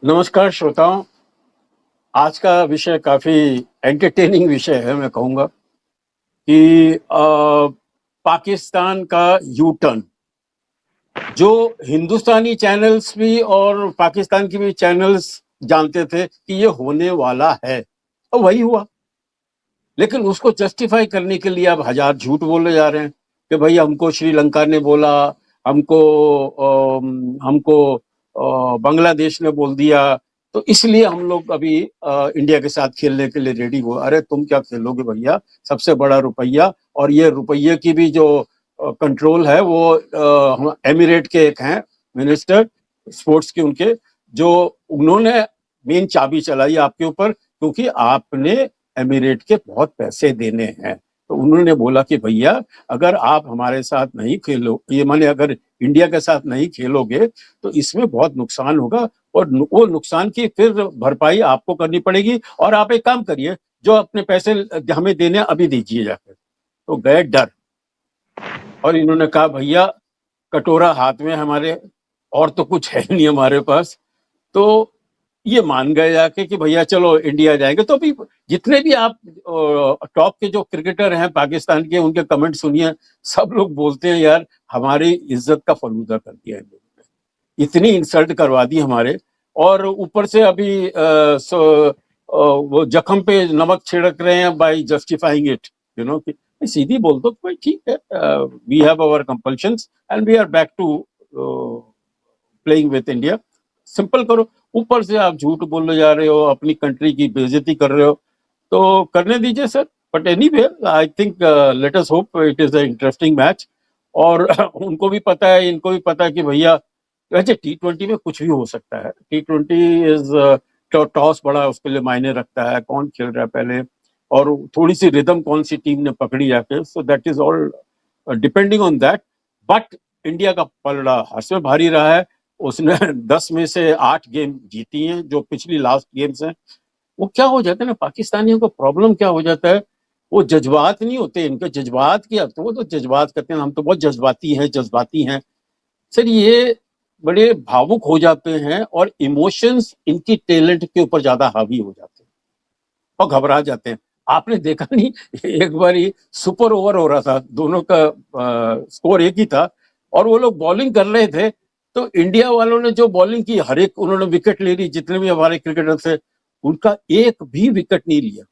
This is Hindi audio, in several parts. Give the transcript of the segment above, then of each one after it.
नमस्कार श्रोताओं। आज का विषय काफी एंटरटेनिंग विषय है। मैं कहूँगा कि पाकिस्तान का यू टर्न, जो हिंदुस्तानी चैनल्स भी और पाकिस्तान की भी चैनल्स जानते थे कि ये होने वाला है, और वही हुआ। लेकिन उसको जस्टिफाई करने के लिए अब हजार झूठ बोले जा रहे हैं कि भाई हमको श्रीलंका ने बोला, हमको बांग्लादेश ने बोल दिया, तो इसलिए हम लोग अभी इंडिया के साथ खेलने के लिए रेडी हो। अरे तुम क्या खेलोगे भैया? सबसे बड़ा रुपया, और ये रुपये की भी जो कंट्रोल है वो एमिरेट के एक हैं मिनिस्टर स्पोर्ट्स के, उनके, जो उन्होंने मेन चाबी चलाई आपके ऊपर, क्योंकि आपने एमिरेट के बहुत पैसे देने हैं। तो उन्होंने बोला कि भैया अगर आप हमारे साथ नहीं खेलो, ये माने अगर इंडिया के साथ नहीं खेलोगे तो इसमें बहुत नुकसान होगा, और वो नुकसान की फिर भरपाई आपको करनी पड़ेगी। और आप एक काम करिए, जो अपने पैसे हमें देने अभी दीजिए जाकर। तो गए डर, और इन्होंने कहा भैया कटोरा हाथ में हमारे, और तो कुछ है नहीं हमारे पास। तो ये मान गए जाके कि भैया चलो इंडिया जाएंगे। तो अभी जितने भी आप टॉप के जो क्रिकेटर हैं पाकिस्तान के, उनके कमेंट सुनिए। सब लोग बोलते हैं यार हमारी इज्जत का फलूदा कर दिया इन लोगों ने, इतनी इंसल्ट करवा दी हमारे। और ऊपर से अभी वो जख्म पे नमक छिड़क रहे हैं by justifying it, you know, कि सीधी बोल दो भाई ठीक है, we have our compulsions and we are back to playing with India. Simple करो। ऊपर से आप झूठ बोले जा रहे हो, अपनी कंट्री की बेइज्जती कर रहे हो, तो करने दीजिए sir. But anyway I think let us hope it is a interesting match. और उनको भी पता है, इनको भी पता है कि भैया वैसे T20 में कुछ भी हो सकता है। T20 इज टॉस बड़ा उसके लिए मायने रखता है, कौन खेल रहा है पहले, और थोड़ी सी रिदम कौन सी टीम ने पकड़ी जाके, so that is all depending on that. But India का पलड़ा हर्ष में भारी रहा है। उसने 10 में से 8 गेम जीती हैं, जो पिछली लास्ट गेम्स हैं। वो क्या हो जाता है ना, पाकिस्तानियों का प्रॉब्लम क्या हो जाता है, वो जज्बात नहीं होते इनके। जज्बात की तो वो तो जज्बात कहते हैं, हम तो बहुत जज्बाती हैं सर। ये बड़े भावुक हो जाते हैं, और इमोशंस इनकी टैलेंट के ऊपर ज्यादा हावी हो जाते हैं और घबरा जाते हैं। आपने देखा नहीं, एक बार सुपर ओवर हो रहा था, दोनों का स्कोर एक ही था, और वो लोग बॉलिंग कर रहे थे। तो इंडिया वालों ने जो बॉलिंग की, हर एक उन्होंने विकेट ले ली, जितने भी हमारे क्रिकेटर थे उनका एक भी विकेट नहीं लिया।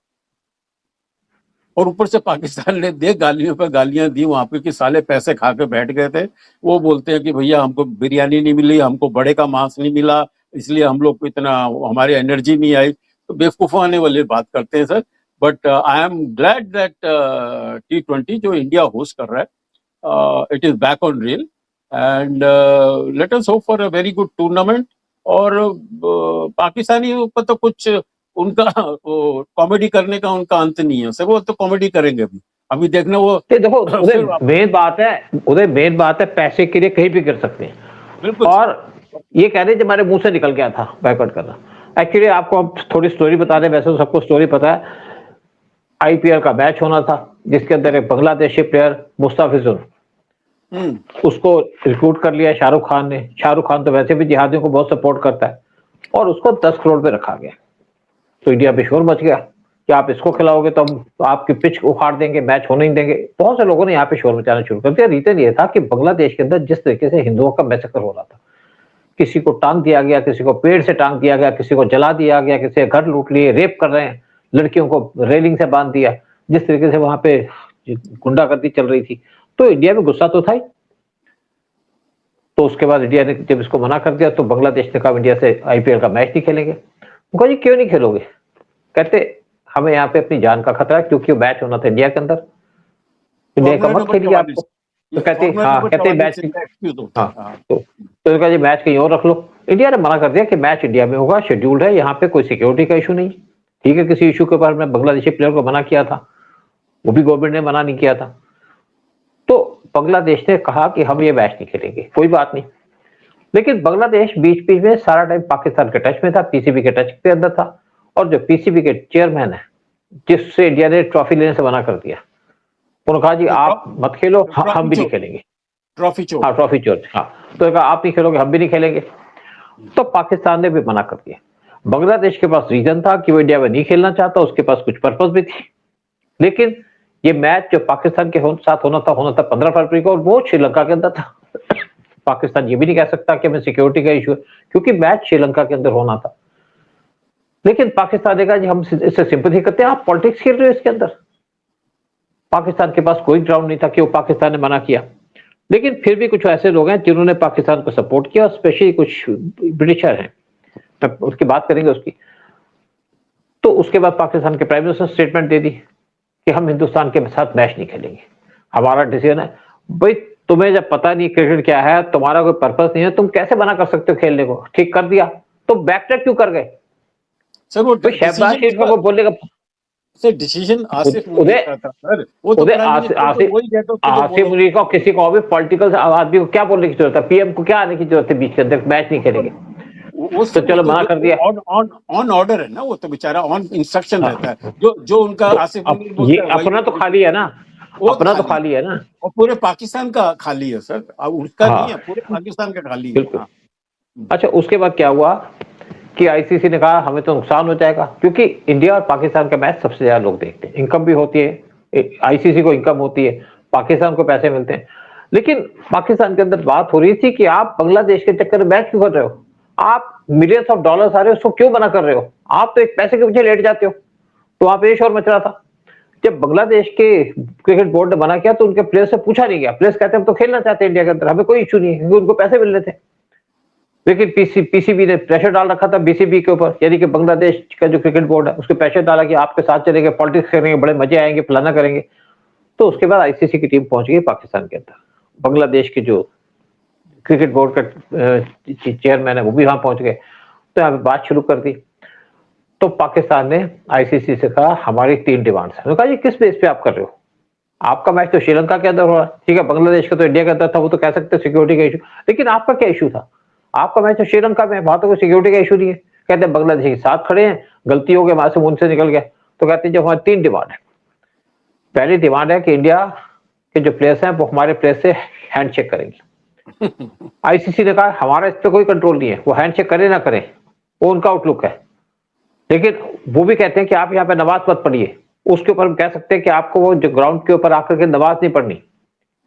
और ऊपर से पाकिस्तान ने दे गालियों पर गालियां दी वहां पे कि साले पैसे खा के बैठ गए थे। वो बोलते हैं कि भैया हमको बिरयानी नहीं मिली, हमको बड़े का मांस नहीं मिला, इसलिए हम लोग को इतना, हमारी एनर्जी नहीं आई। तो बेवकूफाने वाली बात करते हैं sir. But I am glad that T20 जो इंडिया होस्ट कर रहा है, it is back on rail, and let us hope for a very good tournament. और पाकिस्तानी को तो कुछ उनका कॉमेडी करने का उनका अंत नहीं है सर। वो तो कॉमेडी करेंगे अभी देखना वो। देखो उदय, मेन बात है पैसे के लिए कहीं भी कर सकते हैं। बिल्कुल। और ये कह रहे थे हमारे मुंह से निकल गया था बैकआउट करना। एक्चुअली आपको हम थोड़ी स्टोरी बता दें, वैसे तो सबको स्टोरी पता है। IPL का मैच होना था जिसके अंदर एक बांग्लादेशी प्लेयर मुस्ताफिजुर, उसको रिक्रूट कर लिया शाहरुख खान ने। शाहरुख खान तो वैसे भी जिहादियों को बहुत सपोर्ट करता है, और उसको 10 करोड़ पे रखा गया। तो इंडिया पे शोर मच गया कि आप इसको खिलाओगे तो हम आपकी पिच उखाड़ देंगे, मैच होने नहीं देंगे। बहुत से लोगों ने यहाँ पे शोर मचाना शुरू कर दिया। रीजन ये था कि बांग्लादेश के अंदर जिस तरीके से हिंदुओं का मैसेकर हो रहा था, किसी को टांग दिया गया, किसी को पेड़ से टांग दिया गया, किसी को जला दिया गया, किसी के घर लूट लिए, रेप कर रहे हैं, लड़कियों को रेलिंग से बांध दिया, जिस तरीके से वहां पे गुंडागर्दी चल रही थी, तो इंडिया में गुस्सा तो था ही। तो उसके बाद इंडिया ने जब इसको मना कर दिया तो बांग्लादेश ने कहा इंडिया से IPL का मैच नहीं खेलेंगे। उनको जी क्यों नहीं खेलोगे? कहते हमें यहाँ पे अपनी जान का खतरा है, क्योंकि वो मैच होना था इंडिया के अंदर, इंडिया का मत खेलिए आपको। तो कहते मैच, तो जी मैच कहीं और रख लो। इंडिया ने मना कर दिया कि मैच इंडिया में होगा, शेड्यूल्ड है, यहाँ पे कोई सिक्योरिटी का इशू नहीं। ठीक है, किसी इशू के बारे में बांग्लादेशी प्लेयर को मना किया था, वो भी गवर्नमेंट ने मना नहीं किया था। तो बांग्लादेश ने कहा कि हम ये मैच नहीं खेलेंगे, कोई बात नहीं। लेकिन बांग्लादेश बीच बीच में सारा टाइम पाकिस्तान के टच में था, PCB के टच के अंदर था। और जो PCB के चेयरमैन है, जिससे इंडिया ने ट्रॉफी लेने से मना कर दिया, उन्होंने कहा जी आप मत खेलो, हम भी नहीं खेलेंगे। ट्रॉफी चोर, हाँ। तो कहा आप नहीं खेलोगे, हम भी नहीं खेलेंगे। तो पाकिस्तान ने भी मना कर दिया। बांग्लादेश के पास रीजन था कि वो इंडिया में नहीं खेलना चाहता, उसके पास कुछ पर्पस भी थी। लेकिन ये मैच जो पाकिस्तान के साथ होना था 15 फरवरी को, और वो श्रीलंका के अंदर था। पाकिस्तान ये भी नहीं कह सकता कि हमें सिक्योरिटी का इशू है, क्योंकि मैच श्रीलंका के अंदर होना था। लेकिन पाकिस्तान ने कहा जी हम इससे सिंपैथी करते हैं, आप पॉलिटिक्स खेल रहे हो इसके अंदर। पाकिस्तान के पास कोई ग्राउंड नहीं था कि वो पाकिस्तान ने मना किया। लेकिन फिर भी कुछ ऐसे लोग हैं जिन्होंने पाकिस्तान को सपोर्ट किया, और स्पेशली कुछ ब्रिटिशर हैं, मैं उसकी बात करेंगे उसकी। तो उसके बाद पाकिस्तान के प्राइम मिनिस्टर स्टेटमेंट दे दी कि हम हिंदुस्तान के साथ मैच नहीं खेलेंगे, हमारा डिसीजन है। भाई तुम्हें जब पता नहीं क्रिकेट क्या है, तुम्हारा कोई पर्पस नहीं है, तुम कैसे मना कर सकते हो खेलने को? ठीक कर दिया, तो बैकट्रैक क्यों कर गए? सर वो शहबाज शरीफ को बोलेगा सर डिसीजन आसिफ उदय मुनीर का था सर, वो तो प्राइम मिनिस्टर तो वही कहते थे जो आसिफ बोलो। मुनीर को, किसी को भी पॉलिटिकल आदमी को क्या बोलने की जरूरत है? पीएम को क्या आने की जरूरत है बीच के अंदर? मैच नहीं खेलेंगे वो तो चलो मना कर दिया। ऑन ऑर्डर है ना, वो तो बेचारा ऑन इंस्ट्रक्शन रहता है, जो उनका आसिफ मुनीर अब बोलता ये है वही अपना तो खाली है ना, वो अपना तो खाली है ना, और पूरे पाकिस्तान का खाली है सर, अब उसका हाँ नहीं है, पूरे पाकिस्तान का खाली है। बिल्कुल। हाँ। अच्छा उसके बाद क्या हुआ कि आईसीसी ने कहा हमें तो नुकसान हो जाएगा, क्योंकि इंडिया और पाकिस्तान का मैच सबसे ज्यादा लोग देखते हैं, इनकम भी होती है, आईसीसी को इनकम होती है, पाकिस्तान को पैसे मिलते हैं। लेकिन पाकिस्तान के अंदर बात हो रही थी कि आप बांग्लादेश के चक्कर में मैच क्यों कर रहे हो? आप मिलियंस ऑफ डॉलर्स आ रहे हो, उसको क्यों मना कर रहे हो? आप तो एक पैसे के पीछे लेट जाते हो। तो वहां पे शोर मच रहा था। जब बांग्लादेश के क्रिकेट बोर्ड ने मना किया तो उनके प्लेयर्स से पूछा नहीं गया। प्लेयर्स कहते हैं हम तो खेलना चाहते हैं इंडिया के अंदर, हमें कोई इशू नहीं है, क्योंकि उनको पैसे मिल रहे थे। लेकिन पीसीबी ने प्रेशर डाल रखा था बीसीबी के ऊपर, यानी कि बांग्लादेश का जो क्रिकेट बोर्ड है उसके प्रेशर डाला कि आपके साथ चलेंगे, पॉलिटिक्स करेंगे, बड़े मजे आएंगे, फलाना करेंगे। तो उसके बाद आईसीसी की टीम पहुंच गई पाकिस्तान के अंदर। बांग्लादेश के जो क्रिकेट बोर्ड का चेयरमैन है वो भी वहां पहुंच गए। तो यहाँ पे बात शुरू कर दी। तो पाकिस्तान ने आईसीसी से कहा हमारी 3 डिमांड्स है। कहा जी किस बेस पे आप कर रहे हो? आपका मैच तो श्रीलंका के अंदर हो रहा है, ठीक है, बांग्लादेश का तो इंडिया के अंदर था, वो तो कह सकते सिक्योरिटी का इशू, लेकिन आपका क्या इशू था? आपका मैच तो श्रीलंका में, वहां तो कोई सिक्योरिटी का इशू नहीं है। कहते हैं बांग्लादेश के साथ खड़े हैं, गलती हो गई, वहां से मुंह से निकल गया। तो कहते हैं जब हमारी 3 डिमांड है। पहली डिमांड है कि इंडिया के जो प्लेयर्स हैं वो हमारे प्लेयर्स से हैंडशेक करेंगे। आईसीसी ने कहा हमारा इस पर कोई कंट्रोल नहीं है, वो हैंडशेक करे ना करे, वो उनका आउटलुक है। लेकिन वो भी कहते हैं कि आप यहाँ पे नमाज मत पढ़िए, उसके ऊपर हम कह सकते हैं कि आपको वो जो ग्राउंड के ऊपर आकर के नमाज नहीं पढ़नी।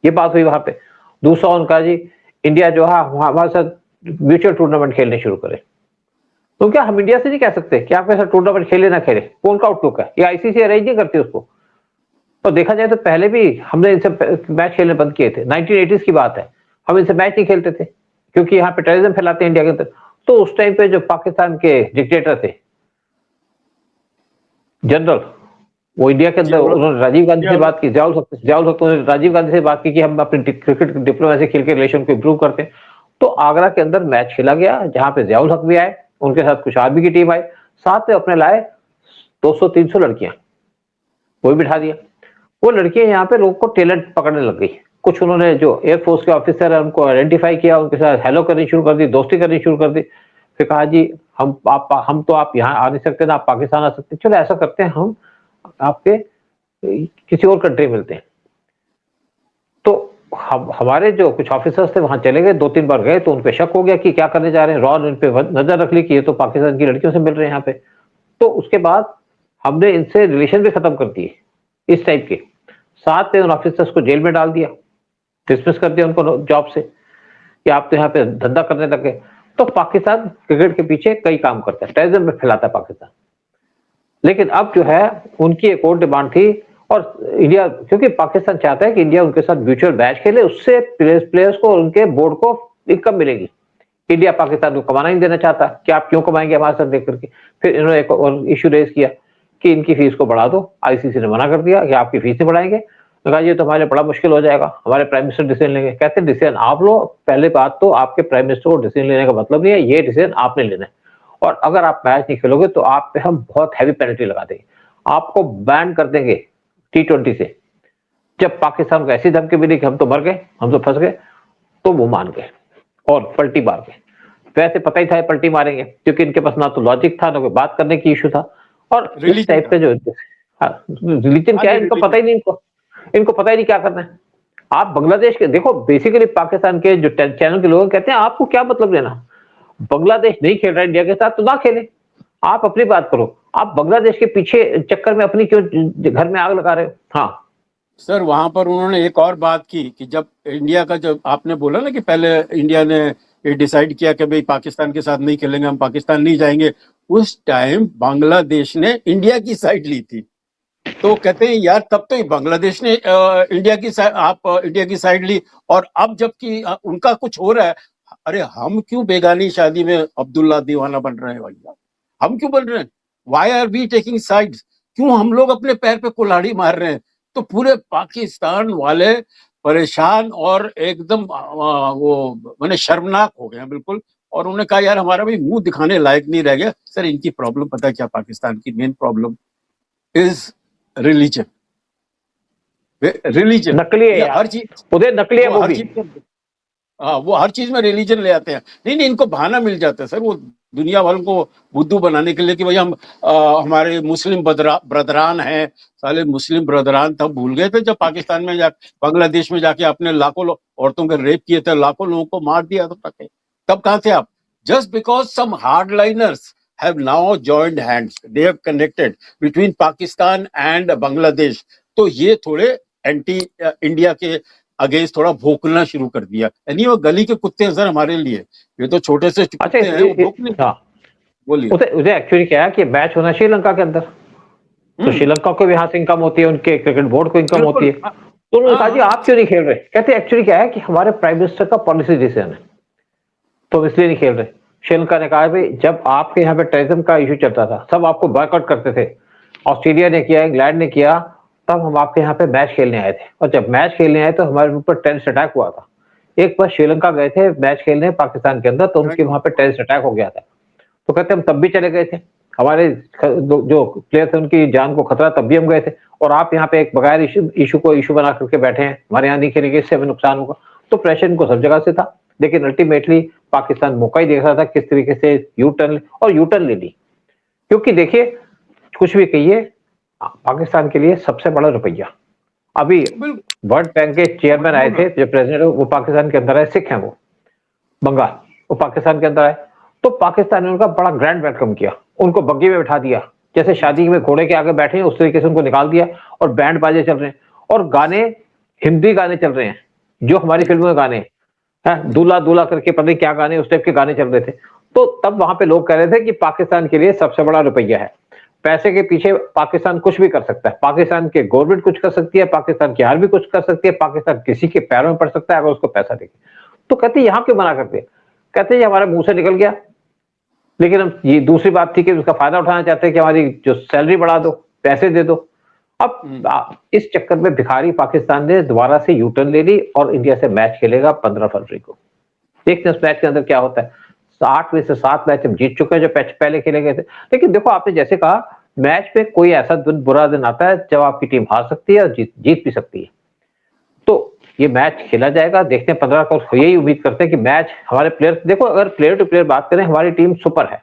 ये बात हुई वहां पे। दूसरा उनका जी इंडिया जो है हमारे साथ म्यूचुअल टूर्नामेंट खेलने शुरू करे। तो क्या हम इंडिया से नहीं कह सकते कि आप ऐसा टूर्नामेंट खेले ना खेले? वो उनका आउटलुक है, ये आईसीसी अरेंज नहीं करती उसको। तो देखा जाए तो पहले भी हमने इनसे मैच खेलने बंद किए थे, 1980s की बात है, हम इनसे मैच नहीं खेलते थे क्योंकि यहाँ पे टेररिज्म फैलाते हैं इंडिया के अंदर। तो उस टाइम पे जो पाकिस्तान के डिक्टेटर थे जनरल, वो इंडिया के अंदर उन्होंने राजीव गांधी से बात की, जियाउल हक ने राजीव गांधी से बात की कि हम अपनी क्रिकेट डिप्लोमेसी खेल के रिलेशन को इंप्रूव करते हैं। तो आगरा के अंदर मैच खेला गया जहां पे जियाउल हक भी आए, उनके साथ कुछ आर्मी की टीम आई, साथ में अपने लाए 200-300 लड़कियां, वो भी बिठा दिया। वो लड़कियां यहाँ पे लोगों को टैलेंट पकड़ने लग गई। कुछ उन्होंने जो एयरफोर्स के ऑफिसर है उनको आइडेंटिफाई किया, उनके साथ हेलो करनी शुरू कर दी, दोस्ती करनी शुरू कर दी। फिर कहा जी हम तो आप यहाँ आ नहीं सकते ना, आप पाकिस्तान आ सकते, चलो ऐसा करते हैं हम आपके किसी और कंट्री मिलते हैं। तो हमारे जो कुछ ऑफिसर्स थे वहां चले गए, 2-3 बार गए तो उनपे शक हो गया कि क्या करने जा रहे हैं। रॉ ने उन पे नजर रख ली कि ये तो पाकिस्तान की लड़कियों से मिल रहे हैं यहाँ पे। तो उसके बाद हमने इनसे रिलेशन भी खत्म कर दिए इस टाइप के। साथ में उन ऑफिसर्स को जेल में डाल दिया, डिसमिस कर दिया उनको जॉब से कि आप तो यहाँ पे धंधा करने लगे। तो पाकिस्तान क्रिकेट के पीछे कई काम करता है, टेररिज्म में फैलाता है पाकिस्तान। लेकिन अब जो है उनकी एक और डिमांड थी, और इंडिया, क्योंकि पाकिस्तान चाहता है कि इंडिया उनके साथ म्यूचुअल मैच खेले, उससे प्लेयर्स को और उनके बोर्ड को इनकम मिलेगी। इंडिया पाकिस्तान को कमाना नहीं देना चाहता कि आप क्यों कमाएंगे हमारे साथ देख करके। फिर इन्होंने एक और इशू रेज किया कि इनकी फीस को बढ़ा दो। आईसीसी ने मना कर दिया कि आपकी फीस नहीं बढ़ाएंगे। कहा ये तो हमारे लिए बड़ा मुश्किल हो जाएगा, हमारे प्राइम मिनिस्टर डिसीजन लेंगे। कहते हैं डिसीजन आप लो, पहले बात तो आपके प्राइम मिनिस्टर को डिसीजन लेने का मतलब नहीं है, ये डिसीजन आपने लेना है, और अगर आप मैच नहीं खेलोगे तो आप पे हम बहुत हैवी पेनल्टी लगा देंगे, आपको बैन कर देंगे T20 से। जब पाकिस्तान को ऐसी धमकी मिली कि हम तो मर गए, हम तो फंस गए, तो वो मान गए और पलटी मार गए। वैसे पता ही था पलटी मारेंगे, क्योंकि इनके पास ना तो लॉजिक था, ना कोई बात करने की इशू था, और इस टाइप का जो रिलीजन क्या है इनको पता ही नहीं, इनको पता ही नहीं क्या करना है। आप बांग्लादेश के देखो, बेसिकली पाकिस्तान के जो चैनल के लोग कहते हैं आपको क्या मतलब लेना, बांग्लादेश नहीं खेल रहा है इंडिया के साथ तो ना खेले, आप अपनी बात करो, आप बांग्लादेश के पीछे चक्कर में अपनी क्यों घर में आग लगा रहे हो? हाँ सर वहां पर उन्होंने एक और बात की कि जब इंडिया का, जब आपने बोला ना कि पहले इंडिया ने ये डिसाइड किया कि भाई पाकिस्तान के साथ नहीं खेलेंगे, हम पाकिस्तान नहीं जाएंगे, उस टाइम बांग्लादेश ने इंडिया की साइड ली थी। तो कहते हैं यार तब तो बांग्लादेश ने इंडिया की साइड, आप इंडिया की साइड ली, और अब जबकि उनका कुछ हो रहा है, अरे हम क्यों बेगानी शादी में अब्दुल्ला दीवाना बन रहे हैं भैया? हम क्यों बन रहे हैं? Why are we taking sides? क्यों हम लोग अपने पैर पे कुल्हाड़ी मार रहे हैं? तो पूरे पाकिस्तान वाले परेशान और एकदम वो मैंने शर्मनाक हो गए हैं बिल्कुल। और उन्होंने कहा यार हमारा भी मुंह दिखाने लायक नहीं रह गया। सर इनकी प्रॉब्लम पता है क्या? पाकिस्तान की main problem is religion. Religion नकली है ये यार, हर चीज, उधर नकली है वो वो हर भी। चीज, हाँ वो हर चीज में रिलीजन ले आते हैं। नहीं नहीं, इनको बहाना मिल जाता है सर, वो दुनिया वालों को बुद्धू बनाने के लिए कि भाई हम हमारे मुस्लिम ब्रदरान हैं। साले मुस्लिम ब्रदरान तब भूल गए थे जब पाकिस्तान में बांग्लादेश में जाके आपने लाखों औरतों के रेप किए थे, लाखों लोगों को मार दिया था तब कहाँ थे आप? Just because some hardliners have now joined hands, they have connected between Pakistan and Bangladesh। तो ये थोड़े एंटी इंडिया के अगेंस्ट थोड़ा भौंकना शुरू कर दिया। यानी वो गली के कुत्ते हैं सर हमारे लिए, ये तो छोटे से अच्छा कुत्ते हैं, वो भौंकने। हाँ, बोलिए। उधर एक्चुअली क्या है कि मैच होना श्रीलंका के अंदर, तो श्रीलंका को भी यहाँ से इनकम होती है, उनके क्रिकेट बोर्ड को इनकम होती है। तो उन्होंने कहा जी आप क्यों नहीं खेल रहे? कहते एक्चुअली क्या है कि हमारे प्राइम मिनिस्टर का पॉलिसी डिसीजन है, तो इसलिए नहीं खेल रहे। श्रीलंका ने कहा भाई जब आपके यहाँ पे टेररिज्म का इशू चलता था सब आपको बॉयकॉट करते थे, ऑस्ट्रेलिया ने किया, इंग्लैंड ने किया, तब हम आपके यहाँ पे मैच खेलने आए थे, और जब मैच खेलने आए तो हमारे ऊपर टेररिस्ट अटैक हुआ था। एक बार श्रीलंका गए थे मैच खेलने पाकिस्तान के अंदर, तो उनके वहां पे टेररिस्ट अटैक हो गया था, तो कहते हम तब भी चले गए थे, हमारे जो प्लेयर थे उनकी जान को खतरा, तब भी हम गए थे, और आप यहाँ पे एक बगैर इशू को इशू बना करके बैठे हैं, हमारे यहाँ नहीं खेलेंगे इससे हमें नुकसान होगा। तो प्रेशर इनको सब जगह से था, लेकिन अल्टीमेटली पाकिस्तान मौका ही देख रहा था किस तरीके से यू टर्न ले ली। क्योंकि देखिए कुछ भी कहिए, पाकिस्तान के लिए सबसे बड़ा रुपया, अभी वर्ल्ड बैंक के चेयरमैन आए थे, जो प्रेसिडेंट वो पाकिस्तान के अंदर आए, सिख हैं वो, बंगाल, वो पाकिस्तान के अंदर आए, तो पाकिस्तान ने उनका बड़ा ग्रैंड वेलकम किया, उनको बग्गी में बैठा दिया, जैसे शादी में घोड़े के आगे बैठे हैं उस तरीके से उनको निकाल दिया, और बैंड बाजे चल रहे हैं, और गाने हिंदी गाने चल रहे हैं जो हमारी फिल्मों में गाने हैं, दूल्हा दूल्हा करके पता नहीं क्या गाने, उस टाइप के गाने चल रहे थे। तो तब वहां पे लोग कह रहे थे कि पाकिस्तान के लिए सबसे बड़ा रुपया है, पैसे के पीछे पाकिस्तान कुछ भी कर सकता है, पाकिस्तान के गवर्नमेंट कुछ कर सकती है, पाकिस्तान की आर्मी कुछ कर सकती है, पाकिस्तान किसी के पैरों में पड़ सकता है अगर उसको पैसा देखे। तो कहते यहाँ क्यों मना करते? कहते ये हमारे मुंह से निकल गया, लेकिन हम ये दूसरी बात थी कि उसका फायदा उठाना चाहते हैं कि हमारी जो सैलरी बढ़ा दो, पैसे दे दो। अब इस चक्कर में भिखारी पाकिस्तान ने दोबारा से यू टर्न ले ली और इंडिया से मैच खेलेगा 15 फरवरी को। देखते हैं उस मैच के अंदर क्या होता है। 8 में से 7 मैच हम जीत चुके हैं जो पहले खेले गए थे। लेकिन देखो आपने जैसे कहा, मैच में कोई ऐसा बुरा दिन आता है जब आपकी टीम हार सकती है और जीत भी सकती है। तो ये मैच खेला जाएगा, देखते हैं 15 को। यही उम्मीद करते हैं कि मैच हमारे प्लेयर, देखो अगर प्लेयर टू प्लेयर बात करें, हमारी टीम सुपर है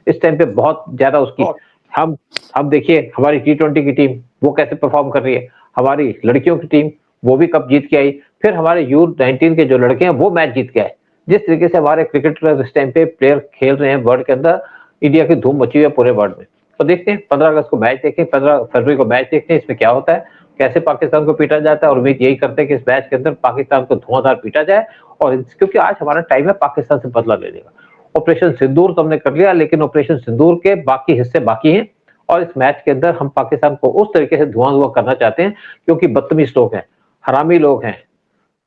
इस टाइम पे, बहुत ज्यादा उसकी। हम देखिए हमारी T20 की टीम वो कैसे परफॉर्म कर रही है, हमारी लड़कियों की टीम वो भी कप जीत के आई, फिर हमारे U19 के जो लड़के हैं वो मैच जीत के आए। जिस तरीके से हमारे क्रिकेटर इस टाइम पे प्लेयर खेल रहे हैं वर्ल्ड के अंदर, इंडिया की धूम मची हुई है पूरे वर्ल्ड में। तो देखते हैं 15 अगस्त को मैच देखें, 15 फरवरी को मैच देखते हैं, इसमें क्या होता है, कैसे पाकिस्तान को पीटा जाता है। और उम्मीद यही करते हैं कि इस मैच के अंदर पाकिस्तान को धुआंधार पीटा जाए, और क्योंकि आज हमारा टाइम है पाकिस्तान से बदला लेने का। ऑपरेशन सिंदूर तो हमने कर लिया, लेकिन ऑपरेशन सिंदूर के बाकी हिस्से बाकी हैं, और इस मैच के अंदर हम पाकिस्तान को उस तरीके से धुआं करना चाहते हैं, क्योंकि बदतमीज लोग हैं, हरामी लोग हैं,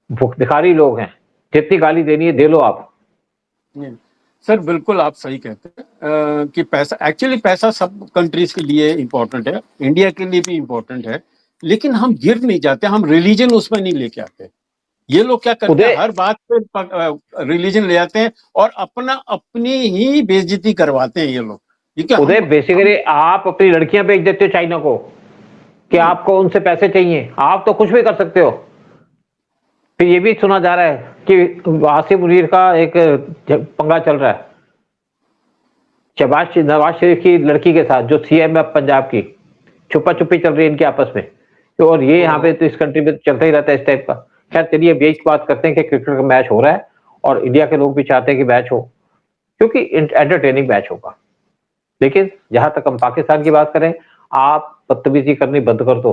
भिखारी लोग हैं, जितनी गाली देनी है दे लो आप। सर बिल्कुल आप सही कहते हैं कि पैसा, एक्चुअली पैसा सब कंट्रीज के लिए इम्पोर्टेंट है, इंडिया के लिए भी इम्पोर्टेंट है, लेकिन हम गिर नहीं जाते, हम रिलीजन उसमें नहीं लेके आते। ये लोग क्या करते हैं, हर बात पे रिलीजन ले आते हैं और अपनी ही बेइज्जती करवाते हैं ये लोग। उदय बेसिकली आप अपनी लड़कियां बेच देते हो चाइना को कि आपको उनसे पैसे चाहिए, आप तो कुछ भी कर सकते हो। फिर ये भी सुना जा रहा है कि आसिफ मुनीर का एक पंगा चल रहा है नवाज शरीफ की लड़की के साथ, जो CM है पंजाब की, छुपा छुपी चल रही है इनके आपस में। तो और ये यहाँ पे तो इस कंट्री में चलता ही रहता है इस टाइप का। खैर चलिए अब यही बात करते हैं कि क्रिकेट का मैच हो रहा है और इंडिया के लोग भी चाहते हैं कि मैच हो, क्योंकि एंटरटेनिंग मैच होगा। लेकिन जहां तक हम पाकिस्तान की बात करें, आप बदतमीजी करनी बंद कर दो,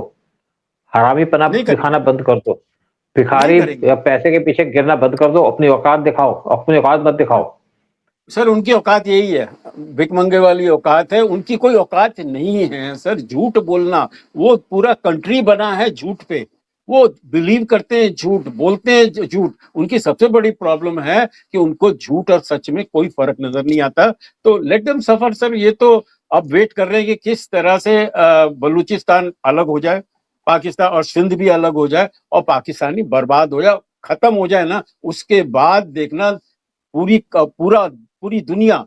हरामीपना नहीं करेंगे, दिखाना बंद कर दो, नहीं भिखारी करेंगे। या पैसे के पीछे गिरना बंद कर दो, अपनी औकात दिखाओ, अपनी औकात मत दिखाओ। सर उनकी औकात यही है, भिखमंगे वाली औकात है, उनकी कोई औकात नहीं है सर झूठ बोलना। वो पूरा कंट्री बना है झूठ पे, वो बिलीव करते हैं झूठ, बोलते हैं झूठ। उनकी सबसे बड़ी प्रॉब्लम है कि उनको झूठ और सच में कोई फर्क नजर नहीं आता। तो लेट देम सफर सर। ये तो अब वेट कर रहे हैं कि किस तरह से बलूचिस्तान अलग हो जाए, पाकिस्तान और सिंध भी अलग हो जाए और पाकिस्तानी बर्बाद हो जाए, खत्म हो जाए ना, उसके बाद देखना पूरी दुनिया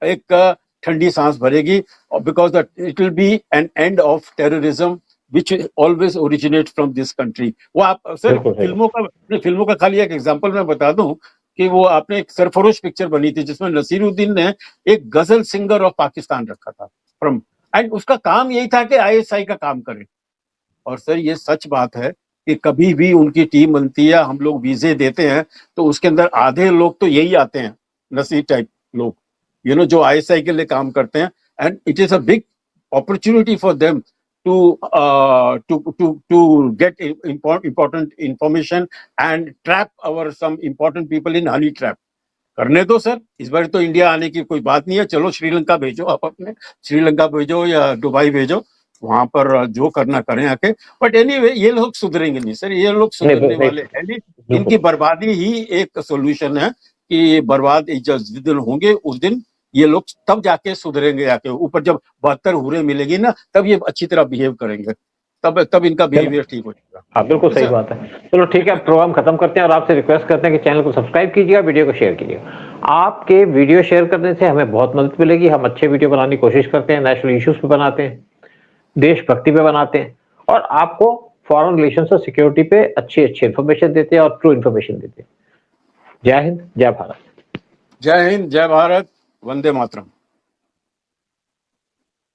एक ठंडी सांस भरेगी। Because it will be an end of terrorism which always originate from this country. वो आप सर बिल्कुल सही। फिल्मों का खाली एक एग्जांपल मैं बता दूं कि वो आपने एक सरफरोश पिक्चर बनी थी जिसमें नसीरुद्दीन ने एक गजल सिंगर ऑफ पाकिस्तान रखा था फ्रॉम, एंड उसका काम यही था कि आईएसआई का काम करे। और सर ये सच बात है कि कभी भी उनकी टीम बनती है, हम लोग वीजे देते हैं तो उसके अंदर आधे लोग तो यही आते हैं, नसीर टाइप लोग, जो आईएसआई के लिए काम करते हैं। And it is a big opportunity for them to get important information and trap our some important people in honey trap। करने दो सर, इस बार तो इंडिया आने की कोई बात नहीं है। चलो श्रीलंका भेजो, आप अपने श्रीलंका भेजो या दुबई भेजो, वहां पर जो करना करें आके। बट एनीवे ये लोग सुधरेंगे नहीं सर, ये लोग सुधरने वाले हैं नहीं। इनकी बर्बादी ही एक सोल्यूशन है कि बर्बाद जिस दिन होंगे उस दिन ये लोग तब जाके सुधरेंगे, जाके ऊपर जब 72 हुरे मिलेगी ना तब ये अच्छी तरह बिहेव करेंगे, तब इनका बिहेवियर ठीक हो जाएगा। हाँ बिल्कुल सही बात है। चलो ठीक है, प्रोग्राम खत्म करते हैं और आपसे रिक्वेस्ट करते हैं कि चैनल को सब्सक्राइब कीजिएगा, वीडियो को शेयर कीजिएगा। आपके वीडियो शेयर करने से हमें बहुत मदद मिलेगी। हम अच्छे वीडियो बनाने की कोशिश करते हैं, नेशनल इश्यूज पे बनाते हैं, देशभक्ति पे बनाते हैं और आपको फॉरेन रिलेशंस और सिक्योरिटी पे अच्छी इन्फॉर्मेशन देते हैं और ट्रू इन्फॉर्मेशन देते हैं। जय हिंद, जय भारत। जय हिंद, जय भारत, वंदे मातरम।